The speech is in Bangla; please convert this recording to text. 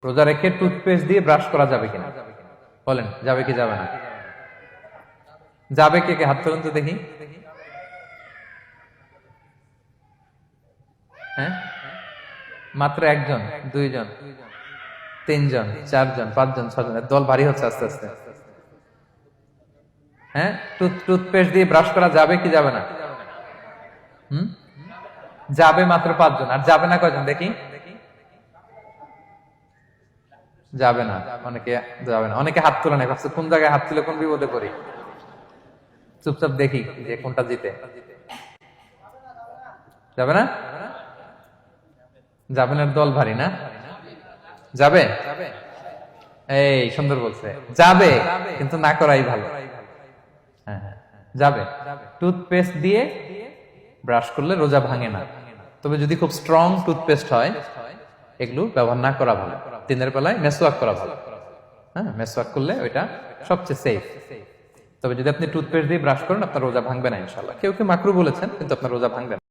রোজা রেখে টুথপেস্ট দিয়ে ব্রাশ করা যাবে কিনা বলেন, যাবে কি যাবে না? যাবে, কে কে হাত তুলুন তো দেখি। হ্যাঁ, মাত্র একজন, দুইজন, তিনজন, চারজন, পাঁচজন, ছজন, দল ভারী হচ্ছে আস্তে আস্তে। হ্যাঁ, টুথপেস্ট দিয়ে ব্রাশ করা যাবে কি যাবে না? হুম, যাবে মাত্র পাঁচজন, আর যাবে না কয়জন দেখি? যাবে না, অনেকে যাবে না, অনেকে হাত তোলে না, ভাবছে কোন জায়গায় হাত তুলে কোন বিপদে পড়ি। চুপচাপ দেখি যে কোনটা জিতে। যাবে না? যাবে না, দল ভারী না? যাবে, এই সুন্দর বলছে, যাবে, কিন্তু না করাই ভালো। হ্যাঁ হ্যাঁ, যাবে। টুথপেস্ট দিয়ে ব্রাশ করলে রোজা ভাঙে না, তবে যদি খুব স্ট্রং টুথপেস্ট হয় এগুলো ব্যবহার না করা ভালো। দিনের বেলায় মেসওয়াক করা ভালো। হ্যাঁ, মেসওয়াক করলে ওইটা সবচেয়ে সেফ। তবে যদি আপনি টুথপেস্ট দিয়ে ব্রাশ করেন আপনার রোজা ভাঙবে না ইনশাআল্লাহ। কেউ কেউ মাকরু বলেছেন, কিন্তু আপনার রোজা ভাঙবে না।